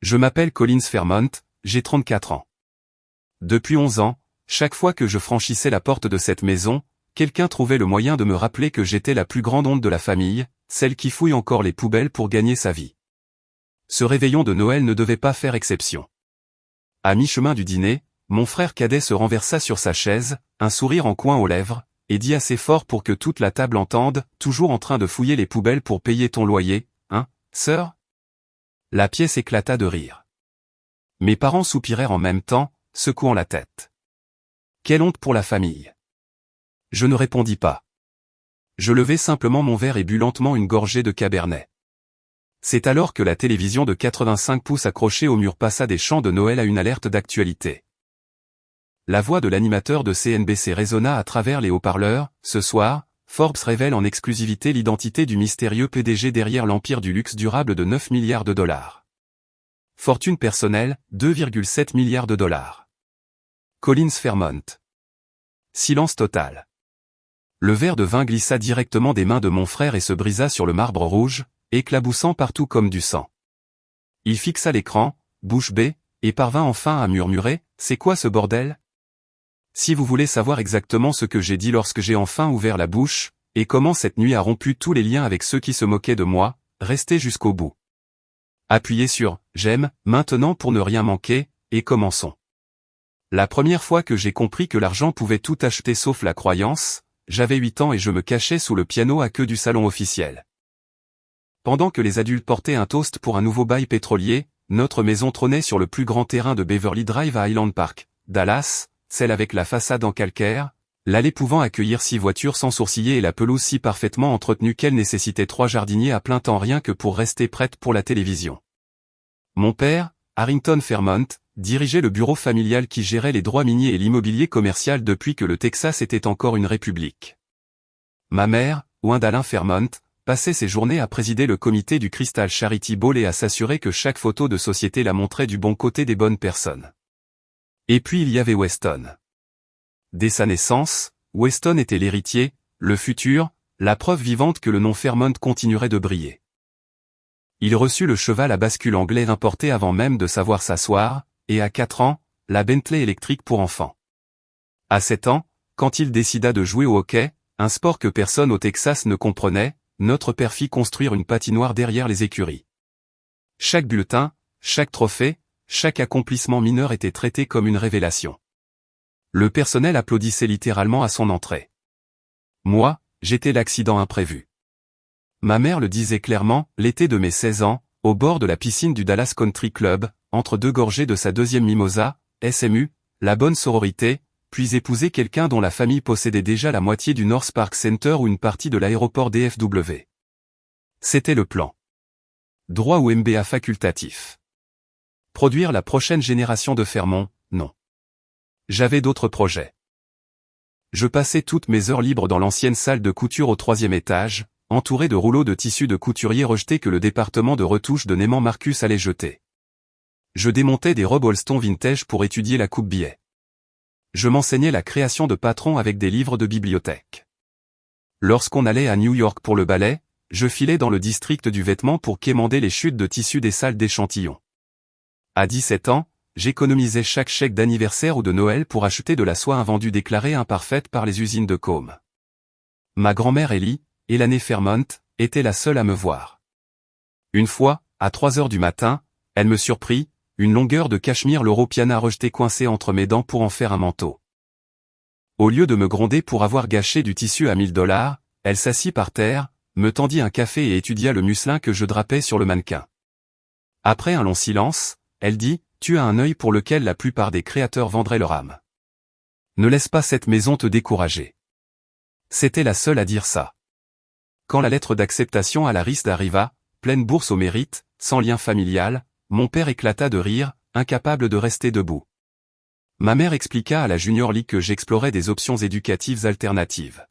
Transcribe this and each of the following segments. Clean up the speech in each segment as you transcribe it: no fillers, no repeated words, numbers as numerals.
Je m'appelle Collins Fairmont, j'ai 34 ans. Depuis 11 ans, chaque fois que je franchissais la porte de cette maison, quelqu'un trouvait le moyen de me rappeler que j'étais la plus grande honte de la famille, celle qui fouille encore les poubelles pour gagner sa vie. Ce réveillon de Noël ne devait pas faire exception. À mi-chemin du dîner, mon frère cadet se renversa sur sa chaise, un sourire en coin aux lèvres, et dit assez fort pour que toute la table entende, toujours en train de fouiller les poubelles pour payer ton loyer, hein, sœur? La pièce éclata de rire. Mes parents soupirèrent en même temps, secouant la tête. Quelle honte pour la famille. Je ne répondis pas. Je levai simplement mon verre et bus lentement une gorgée de cabernet. C'est alors que la télévision de 85 pouces accrochée au mur passa des chants de Noël à une alerte d'actualité. La voix de l'animateur de CNBC résonna à travers les haut-parleurs. Ce soir, Forbes révèle en exclusivité l'identité du mystérieux PDG derrière l'empire du luxe durable de 9 milliards de dollars. Fortune personnelle, 2,7 milliards de dollars. Collins Fairmont. Silence total. Le verre de vin glissa directement des mains de mon frère et se brisa sur le marbre rouge, éclaboussant partout comme du sang. Il fixa l'écran, bouche bée, et parvint enfin à murmurer « C'est quoi ce bordel ?» Si vous voulez savoir exactement ce que j'ai dit lorsque j'ai enfin ouvert la bouche, et comment cette nuit a rompu tous les liens avec ceux qui se moquaient de moi, restez jusqu'au bout. Appuyez sur « J'aime » maintenant pour ne rien manquer, et commençons. La première fois que j'ai compris que l'argent pouvait tout acheter sauf la croyance, j'avais 8 ans et je me cachais sous le piano à queue du salon officiel. Pendant que les adultes portaient un toast pour un nouveau bail pétrolier, notre maison trônait sur le plus grand terrain de Beverly Drive à Highland Park, Dallas, celle avec la façade en calcaire, l'allée pouvant accueillir 6 voitures sans sourciller et la pelouse si parfaitement entretenue qu'elle nécessitait 3 jardiniers à plein temps rien que pour rester prête pour la télévision. Mon père, Harrington Fairmont, dirigeait le bureau familial qui gérait les droits miniers et l'immobilier commercial depuis que le Texas était encore une république. Ma mère, Wendalyn Fairmont, passait ses journées à présider le comité du Crystal Charity Bowl et à s'assurer que chaque photo de société la montrait du bon côté des bonnes personnes. Et puis il y avait Weston. Dès sa naissance, Weston était l'héritier, le futur, la preuve vivante que le nom Fairmont continuerait de briller. Il reçut le cheval à bascule anglais importé avant même de savoir s'asseoir, et à 4 ans, la Bentley électrique pour enfants. À 7 ans, quand il décida de jouer au hockey, un sport que personne au Texas ne comprenait, notre père fit construire une patinoire derrière les écuries. Chaque bulletin, chaque trophée, chaque accomplissement mineur était traité comme une révélation. Le personnel applaudissait littéralement à son entrée. Moi, j'étais l'accident imprévu. Ma mère le disait clairement, l'été de mes 16 ans, au bord de la piscine du Dallas Country Club, entre 2 gorgées de sa deuxième mimosa, SMU, la bonne sororité, puis épouser quelqu'un dont la famille possédait déjà la moitié du North Park Center ou une partie de l'aéroport DFW. C'était le plan. Droit ou MBA facultatif. Produire la prochaine génération de Fairmont, non. J'avais d'autres projets. Je passais toutes mes heures libres dans l'ancienne salle de couture au 3e étage, entouré de rouleaux de tissus de couturiers rejetés que le département de retouche de Neiman Marcus allait jeter. Je démontais des robes Holston vintage pour étudier la coupe-billet. Je m'enseignais la création de patrons avec des livres de bibliothèque. Lorsqu'on allait à New York pour le ballet, je filais dans le district du vêtement pour quémander les chutes de tissus des salles d'échantillons. À 17 ans, j'économisais chaque chèque d'anniversaire ou de Noël pour acheter de la soie invendue déclarée imparfaite par les usines de Combe. Ma grand-mère Ellie, Elane Fairmont, était la seule à me voir. Une fois, à 3 heures du matin, elle me surprit, une longueur de cachemire l'Europiana rejetée coincée entre mes dents pour en faire un manteau. Au lieu de me gronder pour avoir gâché du tissu à $1000, elle s'assit par terre, me tendit un café et étudia le musselin que je drapais sur le mannequin. Après un long silence, elle dit, « Tu as un œil pour lequel la plupart des créateurs vendraient leur âme. Ne laisse pas cette maison te décourager. » C'était la seule à dire ça. Quand la lettre d'acceptation à la RISD arriva, pleine bourse au mérite, sans lien familial, mon père éclata de rire, incapable de rester debout. Ma mère expliqua à la Junior League que j'explorais des options éducatives alternatives.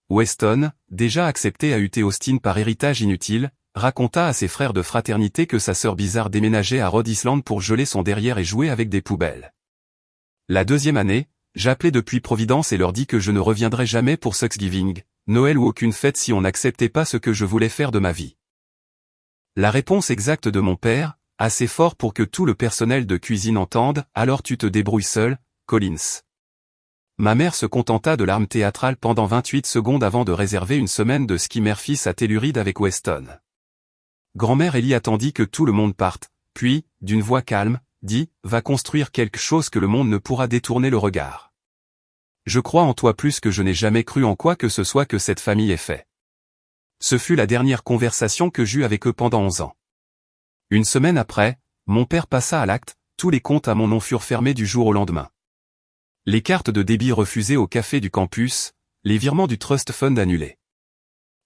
Weston, déjà accepté à UT Austin par héritage inutile, raconta à ses frères de fraternité que sa sœur bizarre déménageait à Rhode Island pour geler son derrière et jouer avec des poubelles. La 2e année, j'appelai depuis Providence et leur dis que je ne reviendrais jamais pour Thanksgiving, Noël ou aucune fête si on n'acceptait pas ce que je voulais faire de ma vie. La réponse exacte de mon père, assez fort pour que tout le personnel de cuisine entende, alors tu te débrouilles seul, Collins. Ma mère se contenta de l'arme théâtrale pendant 28 secondes avant de réserver une semaine de ski mère-fils à Telluride avec Weston. Grand-mère Ellie attendit que tout le monde parte, puis, d'une voix calme, dit, va construire quelque chose que le monde ne pourra détourner le regard. Je crois en toi plus que je n'ai jamais cru en quoi que ce soit que cette famille ait fait. Ce fut la dernière conversation que j'eus avec eux pendant 11 ans. Une semaine après, mon père passa à l'acte, tous les comptes à mon nom furent fermés du jour au lendemain. Les cartes de débit refusées au café du campus, les virements du Trust Fund annulés.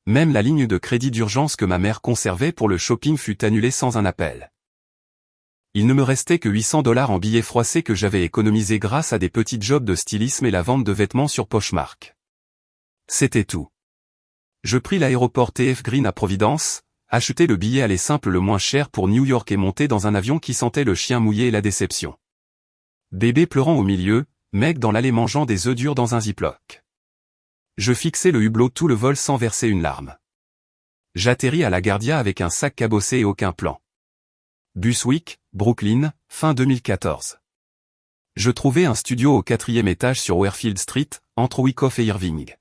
Même la ligne de crédit d'urgence que ma mère conservait pour le shopping fut annulée sans un appel. Il ne me restait que $800 en billets froissés que j'avais économisés grâce à des petits jobs de stylisme et la vente de vêtements sur Poshmark. C'était tout. Je pris l'aéroport TF Green à Providence, achetai le billet aller simple le moins cher pour New York et montai dans un avion qui sentait le chien mouillé et la déception. Bébé pleurant au milieu, Meg dans l'allée mangeant des œufs durs dans un ziploc. Je fixai le hublot tout le vol sans verser une larme. J'atterris à LaGuardia avec un sac cabossé et aucun plan. Bushwick, Brooklyn, fin 2014. Je trouvai un studio au 4e étage sur Warfield Street, entre Wyckoff et Irving.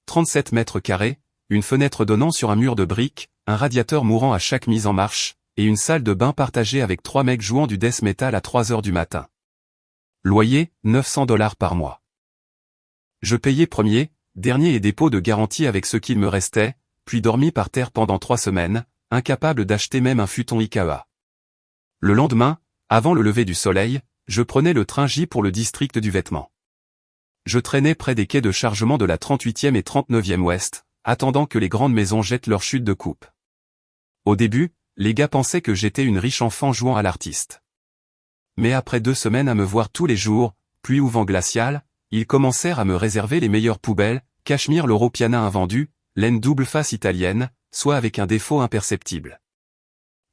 37 mètres carrés, une fenêtre donnant sur un mur de briques, un radiateur mourant à chaque mise en marche, et une salle de bain partagée avec 3 mecs jouant du death metal à 3 heures du matin. Loyer, $900 par mois. Je payai premier, dernier et dépôt de garantie avec ce qu'il me restait, puis dormis par terre pendant 3 semaines, incapable d'acheter même un futon IKEA. Le lendemain, avant le lever du soleil, je prenais le train J pour le district du vêtement. Je traînais près des quais de chargement de la 38e et 39e Ouest, attendant que les grandes maisons jettent leur chute de coupe. Au début, les gars pensaient que j'étais une riche enfant jouant à l'artiste. Mais après 2 semaines à me voir tous les jours, pluie ou vent glacial, ils commencèrent à me réserver les meilleures poubelles, cachemire l'Euro Piana invendu, laine double face italienne, soit avec un défaut imperceptible.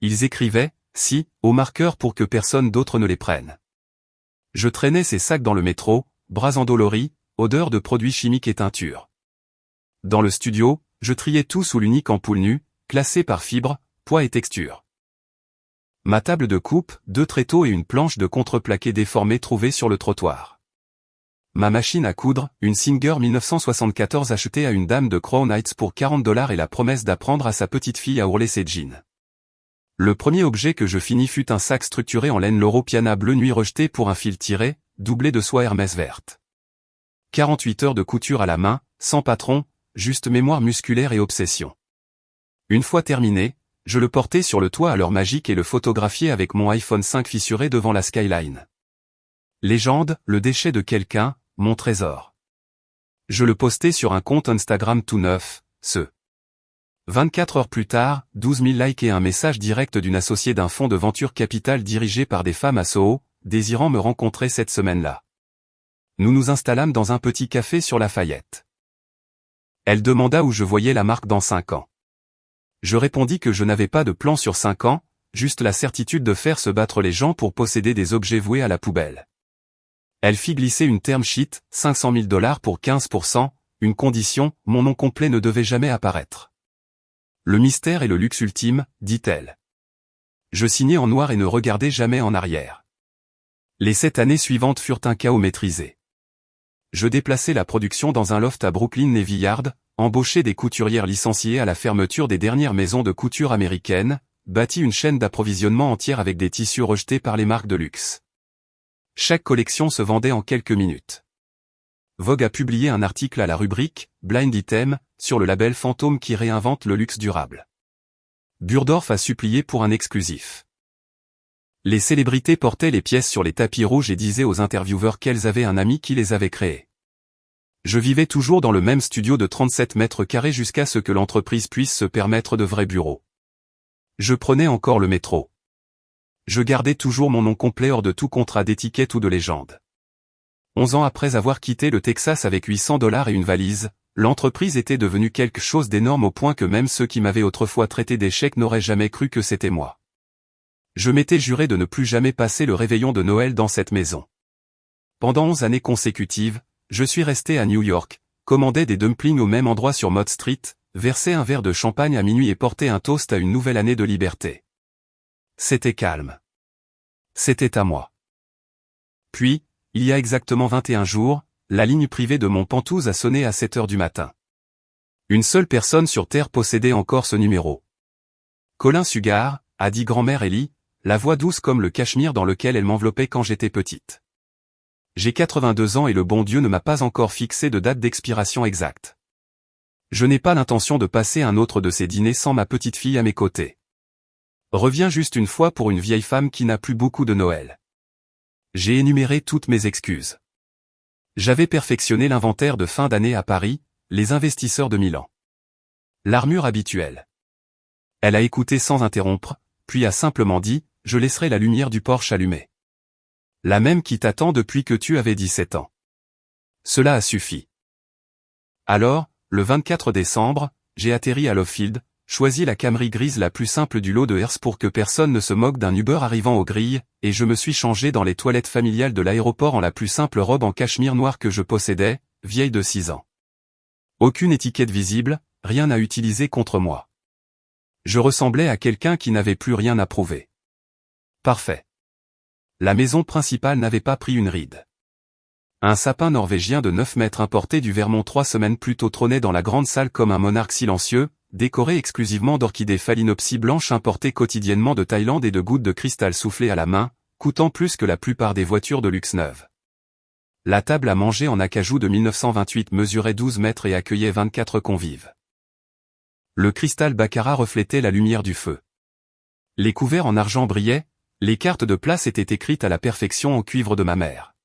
Ils écrivaient, si, au marqueur pour que personne d'autre ne les prenne. Je traînais ces sacs dans le métro, bras endoloris, odeur de produits chimiques et teinture. Dans le studio, je triais tout sous l'unique ampoule nue, classée par fibre, poids et texture. Ma table de coupe, 2 tréteaux et une planche de contreplaqué déformée trouvée sur le trottoir. Ma machine à coudre, une Singer 1974 achetée à une dame de Crown Heights pour $40 et la promesse d'apprendre à sa petite fille à ourler ses jeans. Le premier objet que je finis fut un sac structuré en laine Loro Piana bleu nuit rejeté pour un fil tiré, doublé de soie Hermès verte. 48 heures de couture à la main, sans patron, juste mémoire musculaire et obsession. Une fois terminé, je le portais sur le toit à l'heure magique et le photographiais avec mon iPhone 5 fissuré devant la skyline. Légende, le déchet de quelqu'un, mon trésor. Je le postais sur un compte Instagram tout neuf, ce. 24 heures plus tard, 12 000 likes et un message direct d'une associée d'un fonds de venture capital dirigé par des femmes à Soho, désirant me rencontrer cette semaine-là. Nous nous installâmes dans un petit café sur Lafayette. Elle demanda où je voyais la marque dans 5 ans. Je répondis que je n'avais pas de plan sur 5 ans, juste la certitude de faire se battre les gens pour posséder des objets voués à la poubelle. Elle fit glisser une term sheet, $500 000 pour 15%, une condition, mon nom complet ne devait jamais apparaître. Le mystère est le luxe ultime, dit-elle. Je signai en noir et ne regardai jamais en arrière. Les 7 années suivantes furent un chaos maîtrisé. Je déplaçai la production dans un loft à Brooklyn Navy Yard, embauchai des couturières licenciées à la fermeture des dernières maisons de couture américaines, bâtis une chaîne d'approvisionnement entière avec des tissus rejetés par les marques de luxe. Chaque collection se vendait en quelques minutes. Vogue a publié un article à la rubrique « Blind Item » sur le label Fantôme qui réinvente le luxe durable. Burdorf a supplié pour un exclusif. Les célébrités portaient les pièces sur les tapis rouges et disaient aux intervieweurs qu'elles avaient un ami qui les avait créées. Je vivais toujours dans le même studio de 37 mètres carrés jusqu'à ce que l'entreprise puisse se permettre de vrais bureaux. Je prenais encore le métro. Je gardais toujours mon nom complet hors de tout contrat d'étiquette ou de légende. 11 ans après avoir quitté le Texas avec $800 et une valise, l'entreprise était devenue quelque chose d'énorme au point que même ceux qui m'avaient autrefois traité d'échec n'auraient jamais cru que c'était moi. Je m'étais juré de ne plus jamais passer le réveillon de Noël dans cette maison. Pendant 11 années consécutives, je suis resté à New York, commandais des dumplings au même endroit sur Mott Street, versais un verre de champagne à minuit et portais un toast à une nouvelle année de liberté. C'était calme. C'était à moi. Puis, il y a exactement 21 jours, la ligne privée de mon Pentouse a sonné à 7 heures du matin. Une seule personne sur Terre possédait encore ce numéro. Colin Sugar, a dit grand-mère Ellie, la voix douce comme le cachemire dans lequel elle m'enveloppait quand j'étais petite. J'ai 82 ans et le bon Dieu ne m'a pas encore fixé de date d'expiration exacte. Je n'ai pas l'intention de passer un autre de ces dîners sans ma petite fille à mes côtés. Reviens juste une fois pour une vieille femme qui n'a plus beaucoup de Noël. J'ai énuméré toutes mes excuses. J'avais perfectionné l'inventaire de fin d'année à Paris, les investisseurs de Milan. L'armure habituelle. Elle a écouté sans interrompre, puis a simplement dit, je laisserai la lumière du Porsche allumée. La même qui t'attend depuis que tu avais 17 ans. Cela a suffi. Alors, le 24 décembre, j'ai atterri à Lovefield, choisi la Camry grise la plus simple du lot de Hertz pour que personne ne se moque d'un Uber arrivant aux grilles, et je me suis changé dans les toilettes familiales de l'aéroport en la plus simple robe en cachemire noir que je possédais, vieille de 6 ans. Aucune étiquette visible, rien à utiliser contre moi. Je ressemblais à quelqu'un qui n'avait plus rien à prouver. Parfait. La maison principale n'avait pas pris une ride. Un sapin norvégien de 9 mètres importé du Vermont 3 semaines plus tôt trônait dans la grande salle comme un monarque silencieux, décoré exclusivement d'orchidées phalaenopsis blanches importées quotidiennement de Thaïlande et de gouttes de cristal soufflées à la main, coûtant plus que la plupart des voitures de luxe neuves. La table à manger en acajou de 1928 mesurait 12 mètres et accueillait 24 convives. Le cristal baccarat reflétait la lumière du feu. Les couverts en argent brillaient, les cartes de place étaient écrites à la perfection en cuivre de ma mère.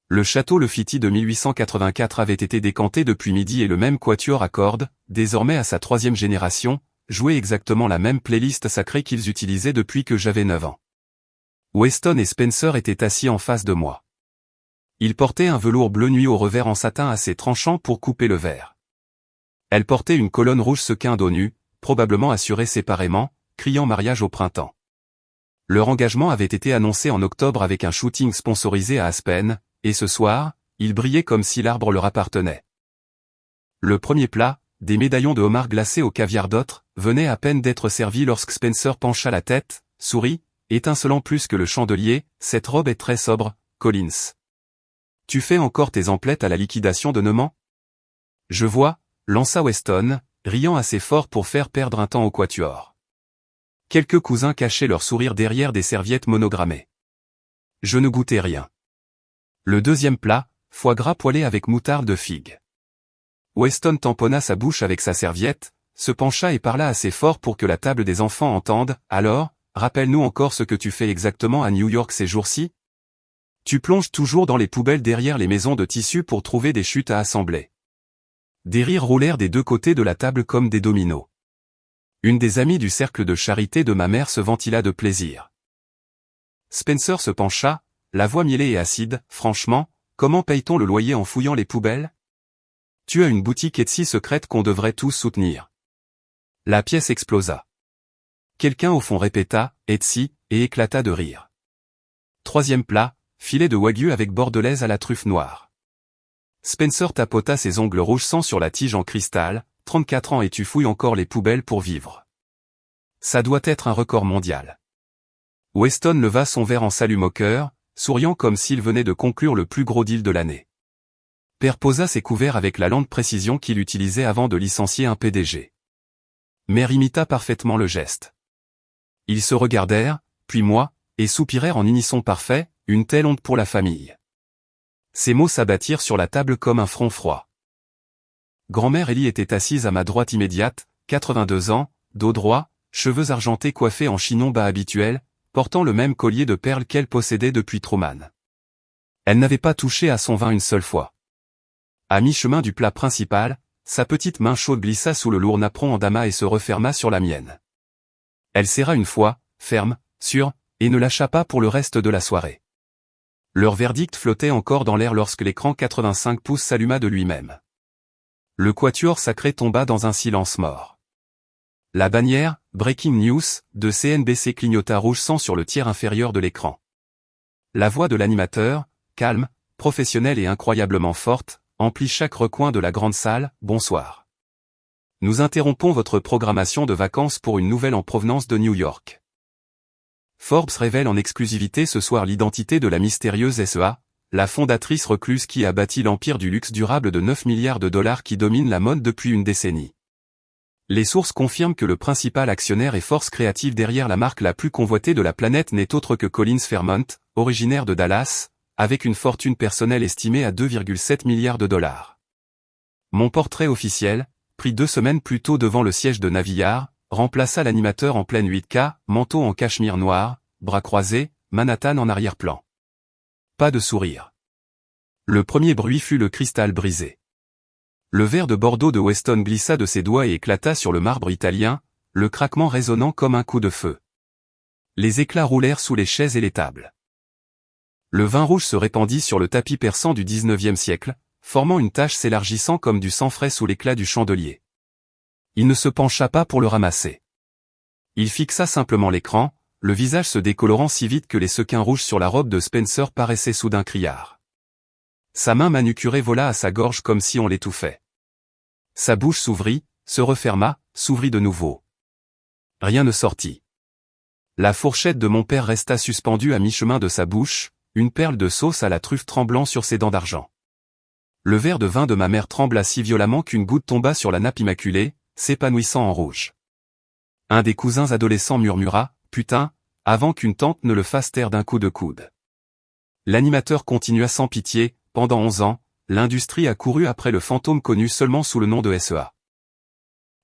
Le château Le Fiti de 1884 avait été décanté depuis midi et le même quatuor à cordes, désormais à sa 3e génération, jouait exactement la même playlist sacrée qu'ils utilisaient depuis que j'avais 9 ans. Weston et Spencer étaient assis en face de moi. Ils portaient un velours bleu nuit au revers en satin assez tranchant pour couper le verre. Elle portait une colonne rouge sequin dos nu, probablement assurée séparément, criant mariage au printemps. Leur engagement avait été annoncé en octobre avec un shooting sponsorisé à Aspen, et ce soir, ils brillaient comme si l'arbre leur appartenait. Le premier plat, des médaillons de homard glacés au caviar d'autres, venait à peine d'être servi lorsque Spencer pencha la tête, sourit, étincelant plus que le chandelier, cette robe est très sobre, Collins. Tu fais encore tes emplettes à la liquidation de Neumann ? Je vois, lança Weston, riant assez fort pour faire perdre un temps au quatuor. Quelques cousins cachaient leur sourire derrière des serviettes monogrammées. Je ne goûtais rien. Le deuxième plat, foie gras poêlé avec moutarde de figue. Weston tamponna sa bouche avec sa serviette, se pencha et parla assez fort pour que la table des enfants entende. Alors, rappelle-nous encore ce que tu fais exactement à New York ces jours-ci ? Tu plonges toujours dans les poubelles derrière les maisons de tissu pour trouver des chutes à assembler. Des rires roulèrent des deux côtés de la table comme des dominos. Une des amies du cercle de charité de ma mère se ventila de plaisir. Spencer se pencha, la voix mielée et acide. Franchement, comment paye-t-on le loyer en fouillant les poubelles ? Tu as une boutique Etsy secrète qu'on devrait tous soutenir. La pièce explosa. Quelqu'un au fond répéta « Etsy » et éclata de rire. Troisième plat, filet de wagyu avec bordelaise à la truffe noire. Spencer tapota ses ongles rouge sang sur la tige en cristal. 34 ans et tu fouilles encore les poubelles pour vivre. Ça doit être un record mondial. Weston leva son verre en salut moqueur, souriant comme s'il venait de conclure le plus gros deal de l'année. Père posa ses couverts avec la lente précision qu'il utilisait avant de licencier un PDG. Mère imita parfaitement le geste. Ils se regardèrent, puis moi, et soupirèrent en unisson parfait, une telle honte pour la famille. Ces mots s'abattirent sur la table comme un front froid. Grand-mère Ellie était assise à ma droite immédiate, 82 ans, dos droit, cheveux argentés coiffés en chignon bas habituel, portant le même collier de perles qu'elle possédait depuis Truman. Elle n'avait pas touché à son vin une seule fois. À mi-chemin du plat principal, sa petite main chaude glissa sous le lourd napperon en damas et se referma sur la mienne. Elle serra une fois, ferme, sûre, et ne lâcha pas pour le reste de la soirée. Leur verdict flottait encore dans l'air lorsque l'écran 85 pouces s'alluma de lui-même. Le quatuor sacré tomba dans un silence mort. La bannière « Breaking News » de CNBC clignota rouge sang sur le tiers inférieur de l'écran. La voix de l'animateur, calme, professionnelle et incroyablement forte, emplit chaque recoin de la grande salle. Bonsoir. Nous interrompons votre programmation de vacances pour une nouvelle en provenance de New York. Forbes révèle en exclusivité ce soir l'identité de la mystérieuse SEA, la fondatrice recluse qui a bâti l'empire du luxe durable de 9 milliards de dollars qui domine la mode depuis une décennie. Les sources confirment que le principal actionnaire et force créative derrière la marque la plus convoitée de la planète n'est autre que Collins Fairmont, originaire de Dallas, avec une fortune personnelle estimée à 2,7 milliards de dollars. Mon portrait officiel, pris 2 semaines plus tôt devant le siège de Navillard, remplaça l'animateur en pleine 8K, manteau en cachemire noir, bras croisés, Manhattan en arrière-plan. Pas de sourire. Le premier bruit fut le cristal brisé. Le verre de Bordeaux de Weston glissa de ses doigts et éclata sur le marbre italien, le craquement résonnant comme un coup de feu. Les éclats roulèrent sous les chaises et les tables. Le vin rouge se répandit sur le tapis persan du XIXe siècle, formant une tache s'élargissant comme du sang frais sous l'éclat du chandelier. Il ne se pencha pas pour le ramasser. Il fixa simplement l'écran, le visage se décolorant si vite que les sequins rouges sur la robe de Spencer paraissaient soudain criards. Sa main manucurée vola à sa gorge comme si on l'étouffait. Sa bouche s'ouvrit, se referma, s'ouvrit de nouveau. Rien ne sortit. La fourchette de mon père resta suspendue à mi-chemin de sa bouche, une perle de sauce à la truffe tremblant sur ses dents d'argent. Le verre de vin de ma mère trembla si violemment qu'une goutte tomba sur la nappe immaculée, s'épanouissant en rouge. Un des cousins adolescents murmura « Putain », avant qu'une tante ne le fasse taire d'un coup de coude. L'animateur continua sans pitié, pendant 11 ans, l'industrie a couru après le fantôme connu seulement sous le nom de SEA.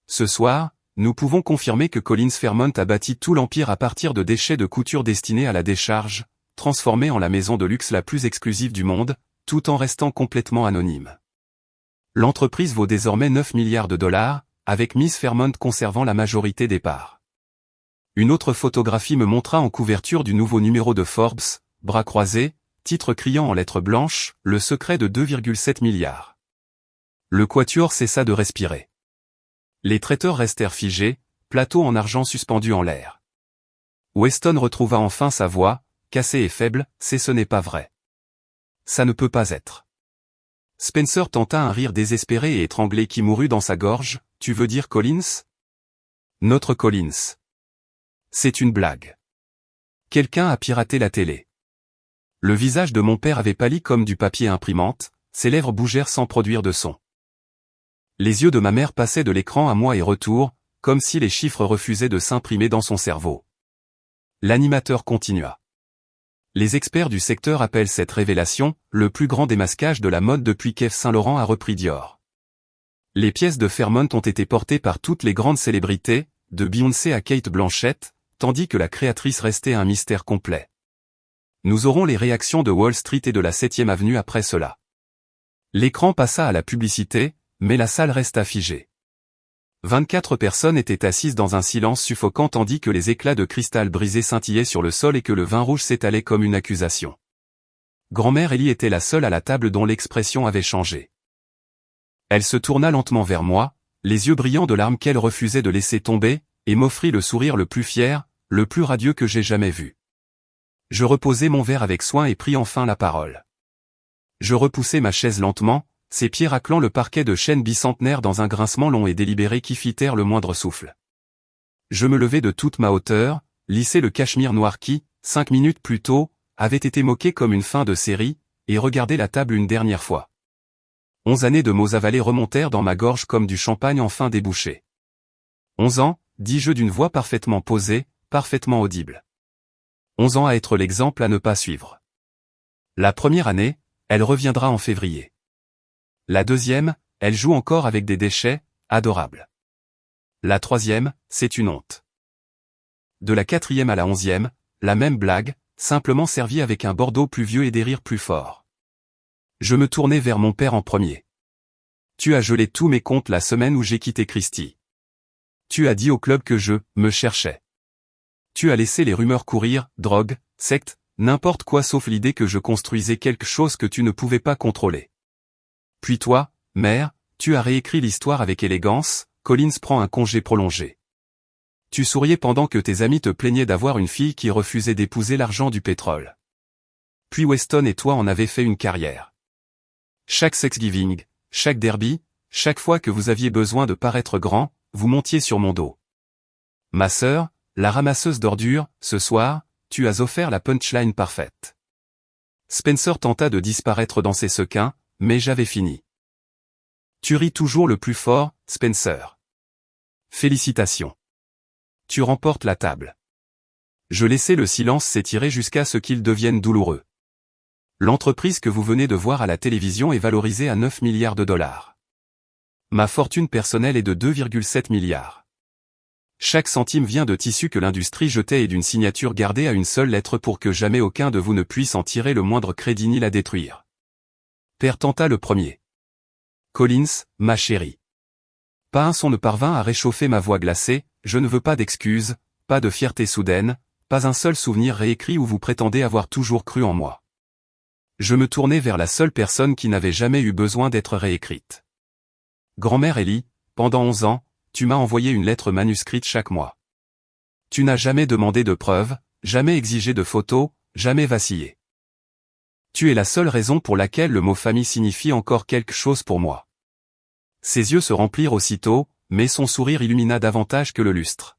Ce soir, nous pouvons confirmer que Collins Fairmont a bâti tout l'empire à partir de déchets de couture destinés à la décharge, transformés en la maison de luxe la plus exclusive du monde, tout en restant complètement anonyme. L'entreprise vaut désormais 9 milliards de dollars, avec Miss Fairmont conservant la majorité des parts. Une autre photographie me montra en couverture du nouveau numéro de Forbes, bras croisés, titre criant en lettres blanches, le secret de 2,7 milliards. Le quatuor cessa de respirer. Les traiteurs restèrent figés, plateau en argent suspendu en l'air. Weston retrouva enfin sa voix, cassée et faible, ce n'est pas vrai. Ça ne peut pas être. Spencer tenta un rire désespéré et étranglé qui mourut dans sa gorge, tu veux dire Collins? Notre Collins. C'est une blague. Quelqu'un a piraté la télé. Le visage de mon père avait pâli comme du papier imprimante, ses lèvres bougèrent sans produire de son. Les yeux de ma mère passaient de l'écran à moi et retour, comme si les chiffres refusaient de s'imprimer dans son cerveau. L'animateur continua. Les experts du secteur appellent cette révélation le plus grand démasquage de la mode depuis qu'Yves Saint-Laurent a repris Dior. Les pièces de Fairmont ont été portées par toutes les grandes célébrités, de Beyoncé à Kate Blanchett, tandis que la créatrice restait un mystère complet. Nous aurons les réactions de Wall Street et de la 7e avenue après cela. L'écran passa à la publicité, mais la salle resta figée. 24 personnes étaient assises dans un silence suffocant tandis que les éclats de cristal brisé scintillaient sur le sol et que le vin rouge s'étalait comme une accusation. Grand-mère Ellie était la seule à la table dont l'expression avait changé. Elle se tourna lentement vers moi, les yeux brillants de larmes qu'elle refusait de laisser tomber, et m'offrit le sourire le plus fier, le plus radieux que j'ai jamais vu. Je reposai mon verre avec soin et pris enfin la parole. Je repoussai ma chaise lentement, ses pieds raclant le parquet de chêne bicentenaire dans un grincement long et délibéré qui fit taire le moindre souffle. Je me levai de toute ma hauteur, lissai le cachemire noir qui, 5 minutes plus tôt, avait été moqué comme une fin de série, et regardai la table une dernière fois. 11 années de mots avalés remontèrent dans ma gorge comme du champagne enfin débouché. 11 ans, dis-je d'une voix parfaitement posée, parfaitement audible. 11 ans à être l'exemple à ne pas suivre. La première année, elle reviendra en février. La deuxième, elle joue encore avec des déchets, adorable. La troisième, c'est une honte. De la 4e à la 11e, la même blague, simplement servie avec un Bordeaux plus vieux et des rires plus forts. Je me tournai vers mon père en premier. Tu as gelé tous mes comptes la semaine où j'ai quitté Christie. Tu as dit au club que je me cherchais. Tu as laissé les rumeurs courir, drogue, secte, n'importe quoi sauf l'idée que je construisais quelque chose que tu ne pouvais pas contrôler. Puis toi, mère, tu as réécrit l'histoire avec élégance, Collins prend un congé prolongé. Tu souriais pendant que tes amis te plaignaient d'avoir une fille qui refusait d'épouser l'argent du pétrole. Puis Weston et toi en avez fait une carrière. Chaque Thanksgiving, chaque derby, chaque fois que vous aviez besoin de paraître grand, vous montiez sur mon dos. Ma sœur, la ramasseuse d'ordures, ce soir, tu as offert la punchline parfaite. Spencer tenta de disparaître dans ses sequins, mais j'avais fini. Tu ris toujours le plus fort, Spencer. Félicitations. Tu remportes la table. Je laissai le silence s'étirer jusqu'à ce qu'il devienne douloureux. L'entreprise que vous venez de voir à la télévision est valorisée à 9 milliards de dollars. Ma fortune personnelle est de 2,7 milliards. Chaque centime vient de tissus que l'industrie jetait et d'une signature gardée à une seule lettre pour que jamais aucun de vous ne puisse en tirer le moindre crédit ni la détruire. Père tenta le premier. Collins, ma chérie. Pas un son ne parvint à réchauffer ma voix glacée, je ne veux pas d'excuses, pas de fierté soudaine, pas un seul souvenir réécrit où vous prétendez avoir toujours cru en moi. Je me tournai vers la seule personne qui n'avait jamais eu besoin d'être réécrite. Grand-mère Ellie, pendant 11 ans, tu m'as envoyé une lettre manuscrite chaque mois. Tu n'as jamais demandé de preuves, jamais exigé de photos, jamais vacillé. Tu es la seule raison pour laquelle le mot famille signifie encore quelque chose pour moi. Ses yeux se remplirent aussitôt, mais son sourire illumina davantage que le lustre.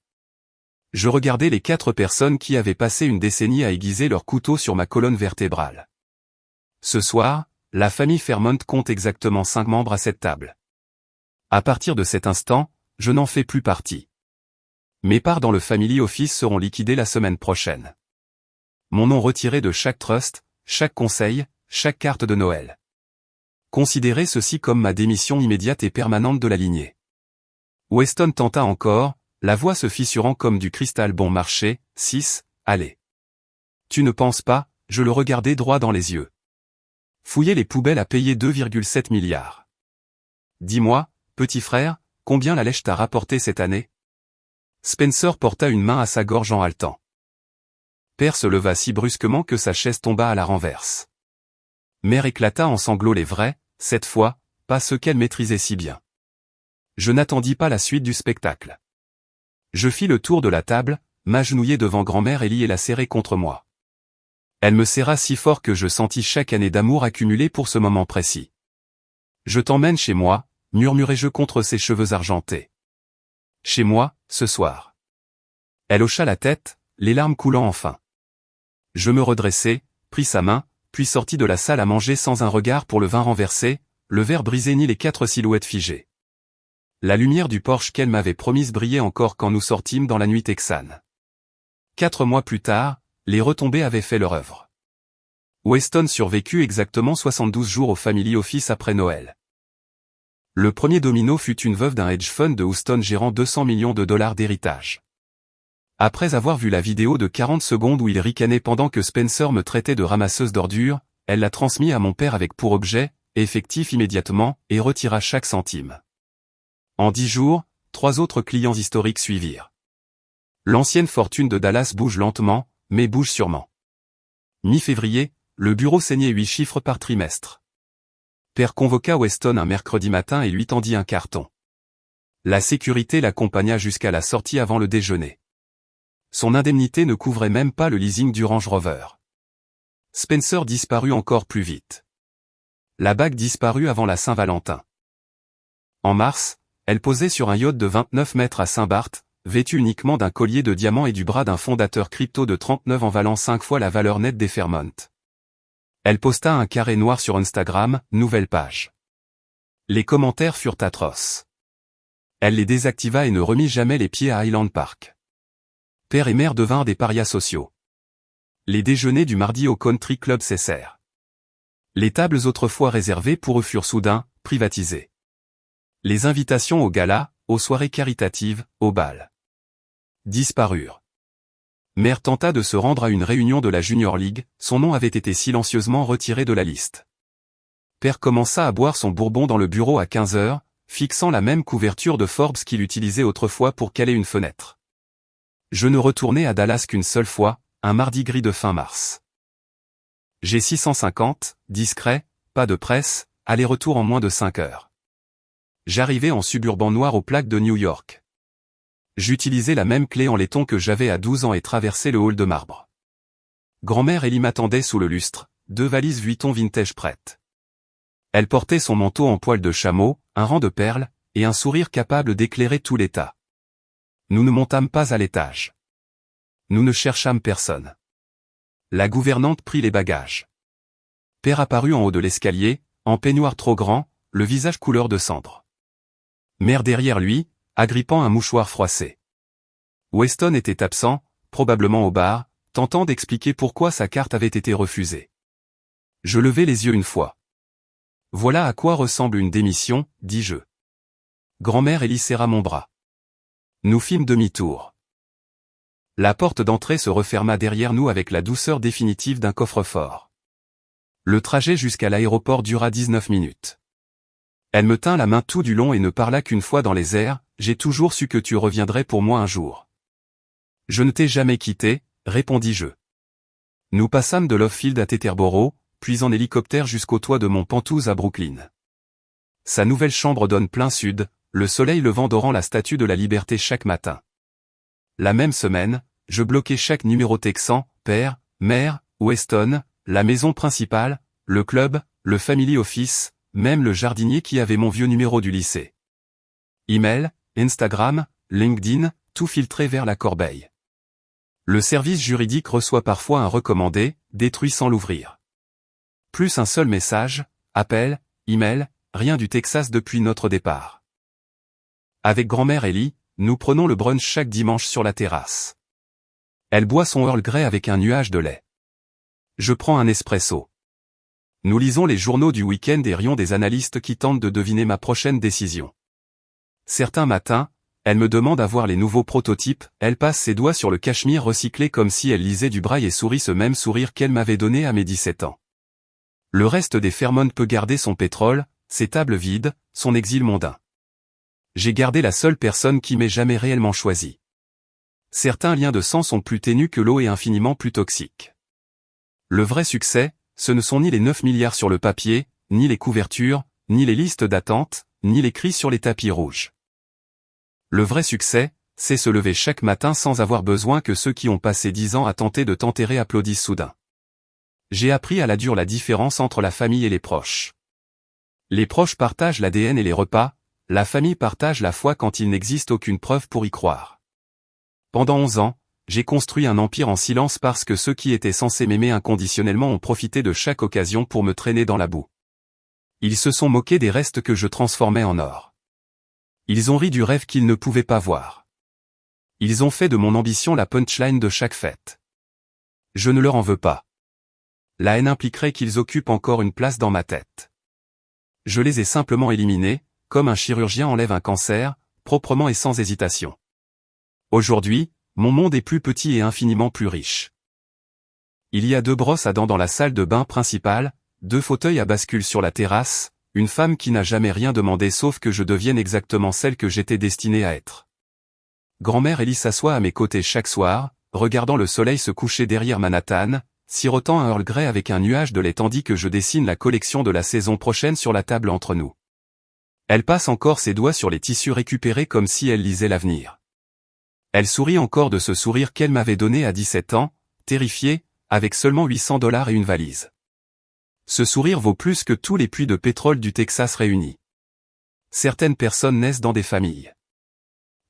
Je regardais les 4 personnes qui avaient passé une décennie à aiguiser leur couteau sur ma colonne vertébrale. Ce soir, la famille Fairmont compte exactement 5 membres à cette table. À partir de cet instant, je n'en fais plus partie. Mes parts dans le Family Office seront liquidées la semaine prochaine. Mon nom retiré de chaque trust, chaque conseil, chaque carte de Noël. Considérez ceci comme ma démission immédiate et permanente de la lignée. Weston tenta encore, la voix se fissurant comme du cristal bon marché. 6, allez. Tu ne penses pas, je le regardai droit dans les yeux. Fouiller les poubelles a payé 2,7 milliards. Dis-moi, petit frère, combien la lèche t'a rapporté cette année? Spencer porta une main à sa gorge en haletant. Père se leva si brusquement que sa chaise tomba à la renverse. Mère éclata en sanglots les vrais, cette fois, pas ceux qu'elle maîtrisait si bien. Je n'attendis pas la suite du spectacle. Je fis le tour de la table, m'agenouillai devant grand-mère Ellie et la serrai contre moi. Elle me serra si fort que je sentis chaque année d'amour accumulée pour ce moment précis. Je t'emmène chez moi, murmurai-je contre ses cheveux argentés. Chez moi, ce soir. Elle hocha la tête, les larmes coulant enfin. Je me redressai, pris sa main, puis sortis de la salle à manger sans un regard pour le vin renversé, le verre brisé ni les 4 silhouettes figées. La lumière du Porsche qu'elle m'avait promise brillait encore quand nous sortîmes dans la nuit texane. 4 mois plus tard, les retombées avaient fait leur œuvre. Weston survécut exactement 72 jours au Family Office après Noël. Le premier domino fut une veuve d'un hedge fund de Houston gérant 200 millions de dollars d'héritage. Après avoir vu la vidéo de 40 secondes où il ricanait pendant que Spencer me traitait de ramasseuse d'ordures, elle l'a transmis à mon père avec pour objet, effectif immédiatement, et retira chaque centime. En 10 jours, 3 autres clients historiques suivirent. L'ancienne fortune de Dallas bouge lentement, mais bouge sûrement. Mi-février, le bureau saignait 8 chiffres par trimestre. Père convoqua Weston un mercredi matin et lui tendit un carton. La sécurité l'accompagna jusqu'à la sortie avant le déjeuner. Son indemnité ne couvrait même pas le leasing du Range Rover. Spencer disparut encore plus vite. La bague disparut avant la Saint-Valentin. En mars, elle posait sur un yacht de 29 mètres à Saint-Barth, vêtue uniquement d'un collier de diamants et du bras d'un fondateur crypto de 39 en valant 5 fois la valeur nette des Fairmont. Elle posta un carré noir sur Instagram, nouvelle page. Les commentaires furent atroces. Elle les désactiva et ne remit jamais les pieds à Highland Park. Père et mère devinrent des parias sociaux. Les déjeuners du mardi au country club cessèrent. Les tables autrefois réservées pour eux furent soudain privatisées. Les invitations aux galas, aux soirées caritatives, aux bals disparurent. Mère tenta de se rendre à une réunion de la Junior League, son nom avait été silencieusement retiré de la liste. Père commença à boire son bourbon dans le bureau à 15 heures, fixant la même couverture de Forbes qu'il utilisait autrefois pour caler une fenêtre. Je ne retournai à Dallas qu'une seule fois, un mardi gris de fin mars. J'ai 650, discret, pas de presse, aller-retour en moins de 5 heures. J'arrivai en suburban noir aux plaques de New York. J'utilisais la même clé en laiton que j'avais à 12 ans et traversai le hall de marbre. Grand-mère Ellie m'attendait sous le lustre, 2 valises Vuitton vintage prêtes. Elle portait son manteau en poil de chameau, un rang de perles, et un sourire capable d'éclairer tout l'état. Nous ne montâmes pas à l'étage. Nous ne cherchâmes personne. La gouvernante prit les bagages. Père apparut en haut de l'escalier, en peignoir trop grand, le visage couleur de cendre. Mère derrière lui, agrippant un mouchoir froissé. Weston était absent, probablement au bar, tentant d'expliquer pourquoi sa carte avait été refusée. Je levai les yeux une fois. Voilà à quoi ressemble une démission, dis-je. Grand-mère Ellie serra mon bras. Nous fîmes demi-tour. La porte d'entrée se referma derrière nous avec la douceur définitive d'un coffre-fort. Le trajet jusqu'à l'aéroport dura 19 minutes. Elle me tint la main tout du long et ne parla qu'une fois dans les airs, « J'ai toujours su que tu reviendrais pour moi un jour. » « Je ne t'ai jamais quitté, » répondis-je. Nous passâmes de Love Field à Teterboro, puis en hélicoptère jusqu'au toit de Mont Pentouse à Brooklyn. Sa nouvelle chambre donne plein sud, le soleil levant dorant la Statue de la Liberté chaque matin. La même semaine, je bloquais chaque numéro texan, père, mère, Weston, la maison principale, le club, le family office, même le jardinier qui avait mon vieux numéro du lycée. Email, Instagram, LinkedIn, tout filtré vers la corbeille. Le service juridique reçoit parfois un recommandé, détruit sans l'ouvrir. Plus un seul message, appel, email, rien du Texas depuis notre départ. Avec grand-mère Ellie, nous prenons le brunch chaque dimanche sur la terrasse. Elle boit son Earl Grey avec un nuage de lait. Je prends un espresso. Nous lisons les journaux du week-end et rions des analystes qui tentent de deviner ma prochaine décision. Certains matins, elle me demande à voir les nouveaux prototypes, elle passe ses doigts sur le cachemire recyclé comme si elle lisait du braille et sourit ce même sourire qu'elle m'avait donné à mes 17 ans. Le reste des Fairmont peut garder son pétrole, ses tables vides, son exil mondain. J'ai gardé la seule personne qui m'ait jamais réellement choisi. Certains liens de sang sont plus ténus que l'eau et infiniment plus toxiques. Le vrai succès, ce ne sont ni les 9 milliards sur le papier, ni les couvertures, ni les listes d'attente, ni les cris sur les tapis rouges. Le vrai succès, c'est se lever chaque matin sans avoir besoin que ceux qui ont passé 10 ans à tenter de t'enterrer applaudissent soudain. J'ai appris à la dure la différence entre la famille et les proches. Les proches partagent l'ADN et les repas, la famille partage la foi quand il n'existe aucune preuve pour y croire. Pendant 11 ans, j'ai construit un empire en silence parce que ceux qui étaient censés m'aimer inconditionnellement ont profité de chaque occasion pour me traîner dans la boue. Ils se sont moqués des restes que je transformais en or. Ils ont ri du rêve qu'ils ne pouvaient pas voir. Ils ont fait de mon ambition la punchline de chaque fête. Je ne leur en veux pas. La haine impliquerait qu'ils occupent encore une place dans ma tête. Je les ai simplement éliminés, comme un chirurgien enlève un cancer, proprement et sans hésitation. Aujourd'hui, mon monde est plus petit et infiniment plus riche. Il y a 2 brosses à dents dans la salle de bain principale, 2 fauteuils à bascule sur la terrasse, une femme qui n'a jamais rien demandé sauf que je devienne exactement celle que j'étais destinée à être. Grand-mère Ellie s'assoit à mes côtés chaque soir, regardant le soleil se coucher derrière Manhattan, sirotant un Earl Grey avec un nuage de lait tandis que je dessine la collection de la saison prochaine sur la table entre nous. Elle passe encore ses doigts sur les tissus récupérés comme si elle lisait l'avenir. Elle sourit encore de ce sourire qu'elle m'avait donné à 17 ans, terrifiée, avec seulement $800 et une valise. Ce sourire vaut plus que tous les puits de pétrole du Texas réunis. Certaines personnes naissent dans des familles.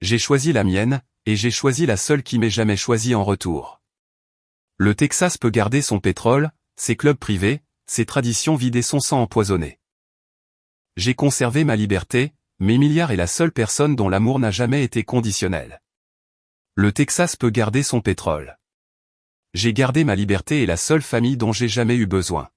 J'ai choisi la mienne, et j'ai choisi la seule qui m'ait jamais choisi en retour. Le Texas peut garder son pétrole, ses clubs privés, ses traditions vides et son sang empoisonné. J'ai conservé ma liberté, mes milliards et la seule personne dont l'amour n'a jamais été conditionnel. Le Texas peut garder son pétrole. J'ai gardé ma liberté et la seule famille dont j'ai jamais eu besoin.